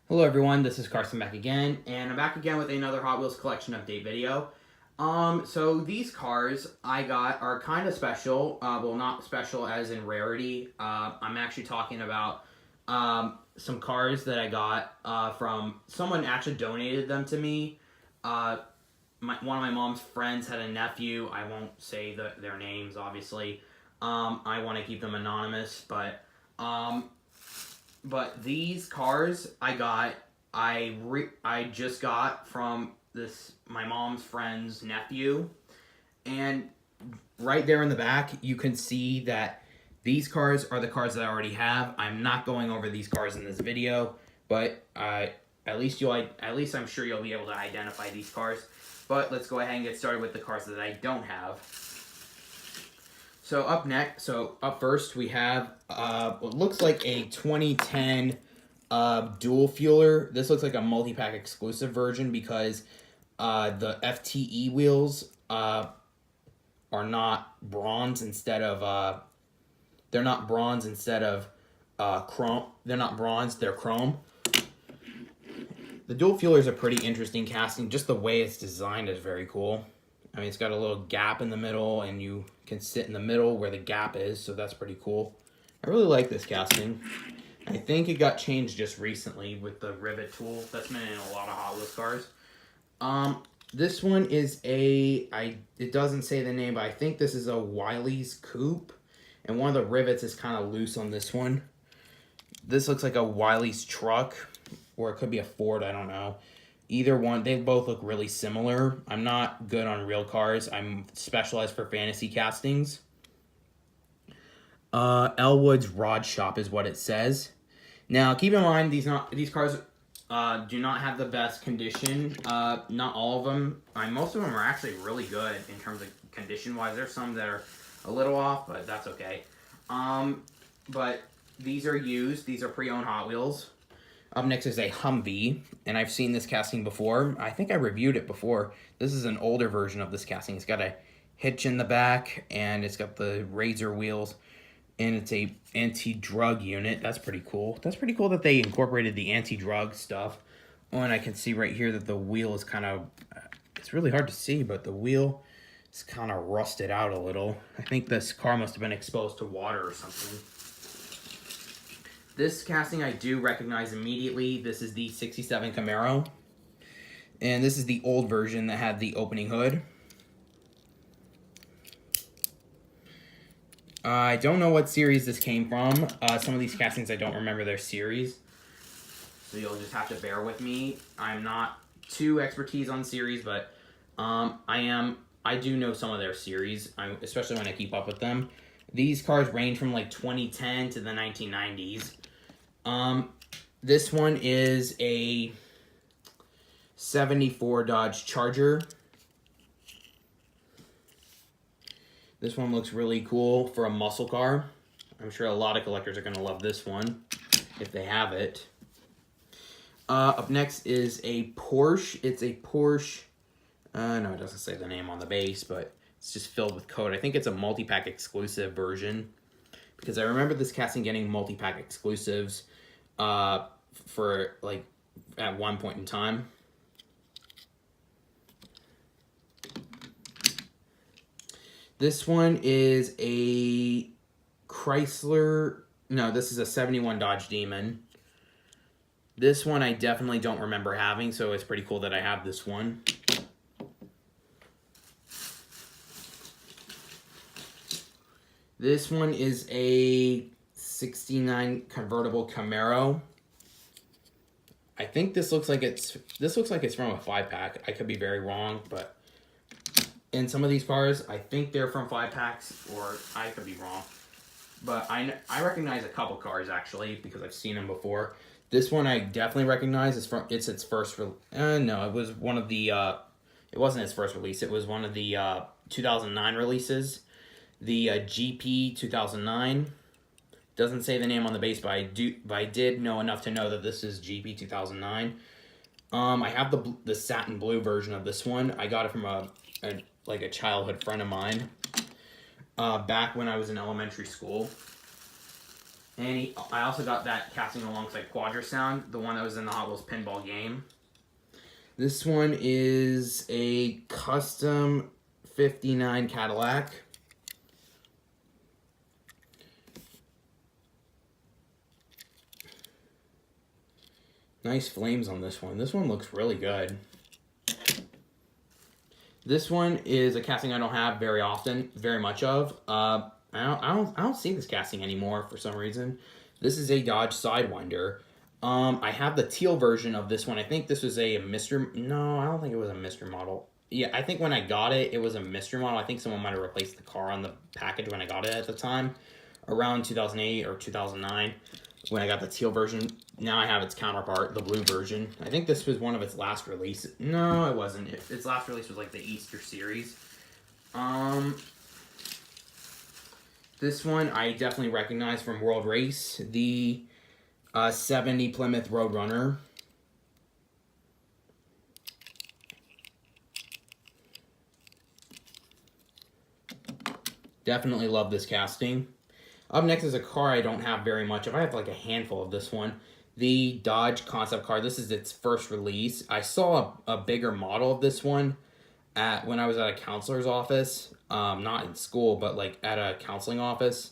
Hello everyone, this is Carson back again, and I'm back again with another Hot Wheels collection update video. So these cars I got are kind of special. Well, not special as in rarity. I'm actually talking about some cars that I got from someone actually donated them to me. One of my mom's friends had a nephew. I won't say their names, obviously. I want to keep them anonymous, but these cars I just got from my mom's friend's nephew, and right there in the back you can see that these cars are the cars that I already have. I'm not going over these cars in this video, but at least I'm sure you'll be able to identify these cars. But let's go ahead and get started with the cars that I don't have. So up first we have what looks like a 2010 dual fueler. This looks like a multi-pack exclusive version because the FTE wheels are not bronze instead of they're not bronze instead of chrome. They're not bronze, they're chrome. The dual fueler is a pretty interesting casting. Just the way it's designed is very cool. I mean, it's got a little gap in the middle, and you can sit in the middle where the gap is, so that's pretty cool. I really like this casting. I think it got changed just recently with the rivet tool. That's been in a lot of Hot Wheels cars. This one is it doesn't say the name, but I think this is a Wiley's Coupe, and one of the rivets is kind of loose on this one. This looks like a Wiley's truck, or it could be a Ford, I don't know. Either one, they both look really similar. I'm not good on real cars. I'm specialized for fantasy castings. Elwood's Rod Shop is what it says. Now, keep in mind, these cars do not have the best condition. Not all of them. Most of them are actually really good in terms of condition-wise. There's some that are a little off, but that's okay. But these are used. These are pre-owned Hot Wheels. Up next is a Humvee, and I've seen this casting before. I think I reviewed it before. This is an older version of this casting. It's got a hitch in the back, and it's got the razor wheels, and it's a anti-drug unit. That's pretty cool. That's pretty cool that they incorporated the anti-drug stuff. Oh, and I can see right here that the wheel is kind of, it's really hard to see, but the wheel is kind of rusted out a little. I think this car must have been exposed to water or something. This casting I do recognize immediately. This is the 67 Camaro. And this is the old version that had the opening hood. I don't know what series this came from. Some of these castings I don't remember their series. So you'll just have to bear with me. I'm not too expertise on series, but I do know some of their series, especially when I keep up with them. These cars range from like 2010 to the 1990s. This one is a 74 Dodge Charger. This one looks really cool for a muscle car. I'm sure a lot of collectors are going to love this one if they have it. Up next is a Porsche. It's a Porsche. No, it doesn't say the name on the base, but it's just filled with code. I think it's a multi-pack exclusive version, because I remember this casting getting multi-pack exclusives for like at one point in time. This one is a Chrysler. No, this is a 71 Dodge Demon. This one I definitely don't remember having, so it's pretty cool that I have this one. This one is a 69 convertible Camaro. I think this looks like it's from a 5-pack. I could be very wrong, but in some of these cars, I think they're from 5-packs, or I could be wrong. But I recognize a couple cars actually because I've seen them before. This one I definitely recognize. It's its first. No, it was one of the. It wasn't its first release. It was one of the 2009 releases. The GP 2009. Doesn't say the name on the base, but I did know enough to know that this is GP 2009. I have the satin blue version of this one. I got it from a childhood friend of mine back when I was in elementary school. And I also got that casting alongside Quadrasound, the one that was in the Hot Wheels pinball game. This one is a custom 59 Cadillac. Nice flames on this one. This one looks really good. This one is a casting I don't have very often, very much of. I don't see this casting anymore for some reason. This is a Dodge Sidewinder. I have the teal version of this one. I think this was a mystery. No, I don't think it was a mystery model. Yeah, I think when I got it, it was a mystery model. I think someone might have replaced the car on the package when I got it at the time, around 2008 or 2009, when I got the teal version. Now I have its counterpart, the blue version. I think this was one of its last releases. No, it wasn't. Its last release was like the Easter series. This one I definitely recognize from World Race, the 70 Plymouth Roadrunner. Definitely love this casting. Up next is a car I don't have very much of. I have like a handful of this one. The Dodge concept car. This is its first release. I saw a bigger model of this one when I was at a counselor's office. Not in school, but like at a counseling office.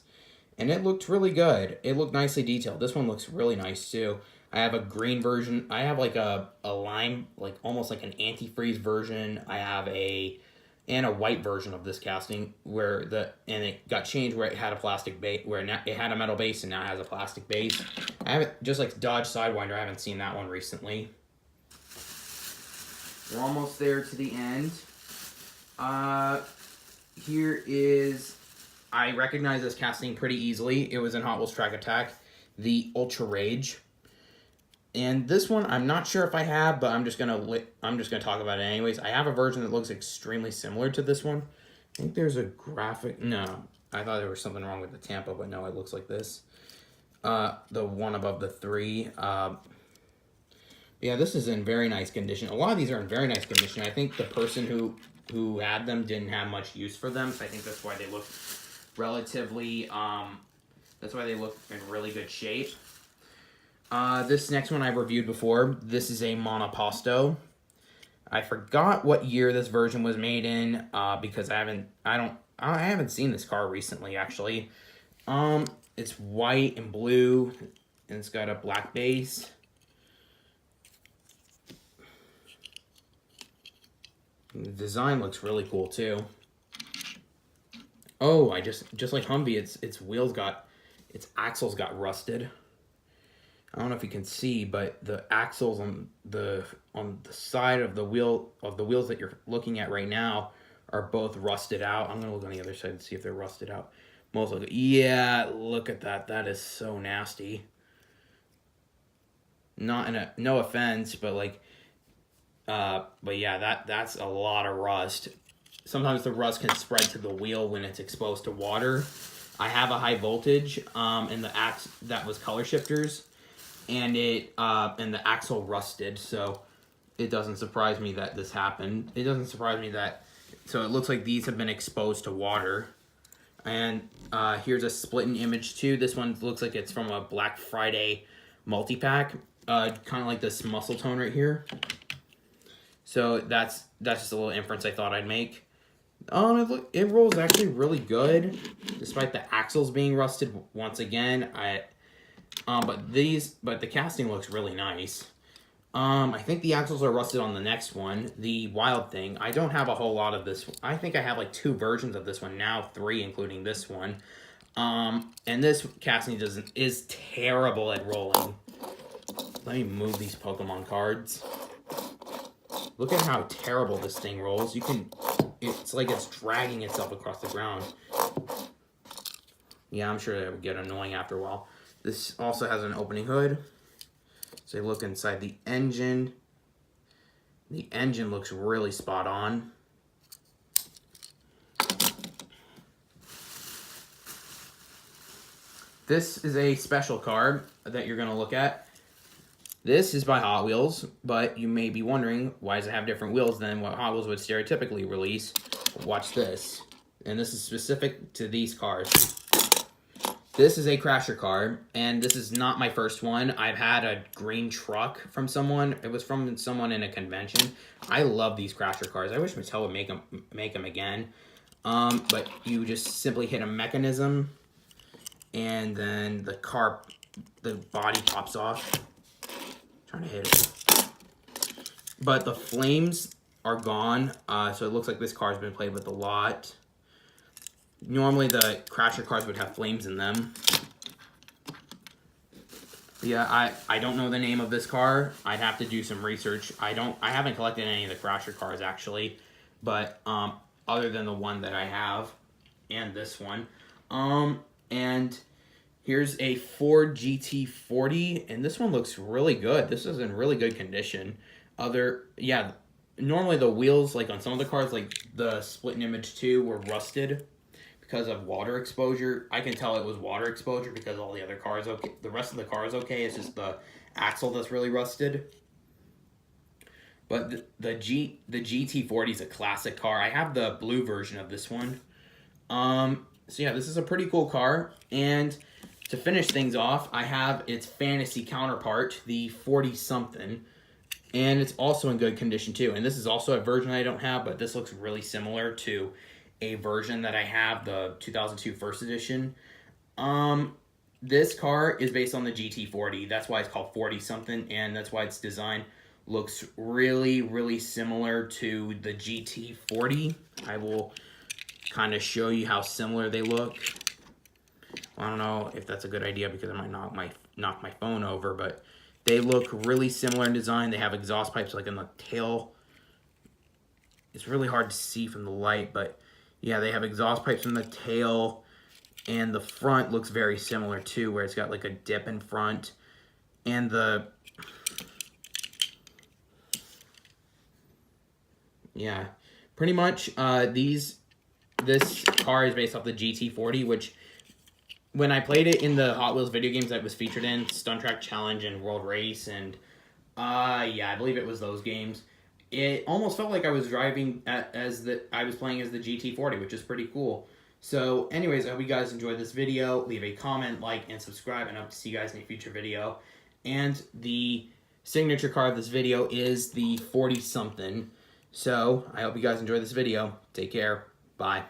And it looked really good. It looked nicely detailed. This one looks really nice too. I have a green version. I have like a lime, like almost like an antifreeze version. I have a white version of this casting and it got changed where it had a plastic base, where it had a metal base and now it has a plastic base. I haven't, just like Dodge Sidewinder, I haven't seen that one recently. We're almost there to the end. Here is, I recognize this casting pretty easily. It was in Hot Wheels Track Attack, the Ultra Rage. And this one, I'm not sure if I have, but I'm just gonna talk about it anyways. I have a version that looks extremely similar to this one. I think there's a graphic. No, I thought there was something wrong with the Tampa, but no, it looks like this. The one above the 3. Yeah, this is in very nice condition. A lot of these are in very nice condition. I think the person who had them didn't have much use for them, so I think that's why they look relatively. That's why they look in really good shape. This next one I've reviewed before. This is a Monoposto. I forgot what year this version was made in, because I haven't seen this car recently, actually. It's white and blue, and it's got a black base. The design looks really cool too. Oh, just like Humvee, its axles got rusted. I don't know if you can see, but the axles on the side of the wheels that you're looking at right now are both rusted out. I'm gonna look on the other side and see if they're rusted out. Most of it, yeah. Look at that. That is so nasty. No offense, but like, but yeah, that's a lot of rust. Sometimes the rust can spread to the wheel when it's exposed to water. I have a high voltage, and the that was color shifters. And and the axle rusted, so it doesn't surprise me that this happened. It doesn't surprise me that, so it looks like these have been exposed to water. And here's a splitting image too. This one looks like it's from a Black Friday multi-pack, kind of like this muscle tone right here. So that's just a little inference I thought I'd make. It rolls actually really good, despite the axles being rusted once again. But the casting looks really nice. I think the axles are rusted on the next one, the Wild Thing. I don't have a whole lot of this. I think I have like 2 versions of this one now, 3 including this one. And this casting is terrible at rolling. Let me move these Pokemon cards. Look at how terrible this thing rolls. It's like it's dragging itself across the ground. Yeah, I'm sure it would get annoying after a while. This also has an opening hood. So you look inside the engine. The engine looks really spot on. This is a special car that you're going to look at. This is by Hot Wheels, but you may be wondering, why does it have different wheels than what Hot Wheels would stereotypically release? Watch this. And this is specific to these cars. This is a Crasher car, and this is not my first one. I've had a green truck from someone. It was from someone in a convention. I love these Crasher cars. I wish Mattel would make them again. But you just simply hit a mechanism, and then the body pops off. Trying to hit it. But the flames are gone, so it looks like this car's been played with a lot. Normally the Crasher cars would have flames in them. Yeah, I don't know the name of this car. I'd have to do some research. I haven't collected any of the Crasher cars actually, but other than the one that I have and this one. And here's a Ford GT40, and this one looks really good. This is in really good condition. Normally the wheels, like on some of the cars, like the Split and Image 2, were rusted because of water exposure. I can tell it was water exposure because all the other cars okay. The rest of the car is okay. It's just the axle that's really rusted. But the GT40 is a classic car. I have the blue version of this one. So yeah, this is a pretty cool car. And to finish things off, I have its fantasy counterpart, the 40-something. And it's also in good condition too. And this is also a version I don't have, but this looks really similar to a version that I have, the 2002 first edition. This car is based on the GT40. That's why it's called 40-something, and that's why its design looks really, really similar to the GT40. I will kind of show you how similar they look. I don't know if that's a good idea because I might knock my phone over, but they look really similar in design. They have exhaust pipes like in the tail. It's really hard to see from the light, but yeah, they have exhaust pipes in the tail, and the front looks very similar too, where it's got like a dip in front, and yeah, pretty much this car is based off the GT40, which when I played it in the Hot Wheels video games that it was featured in, Stunt Track Challenge and World Race, and yeah, I believe it was those games. It almost felt like I was driving I was playing as the GT40, which is pretty cool. So anyways, I hope you guys enjoyed this video. Leave a comment, like, and subscribe, and I hope to see you guys in a future video. And the signature car of this video is the 40-something. So I hope you guys enjoyed this video. Take care. Bye.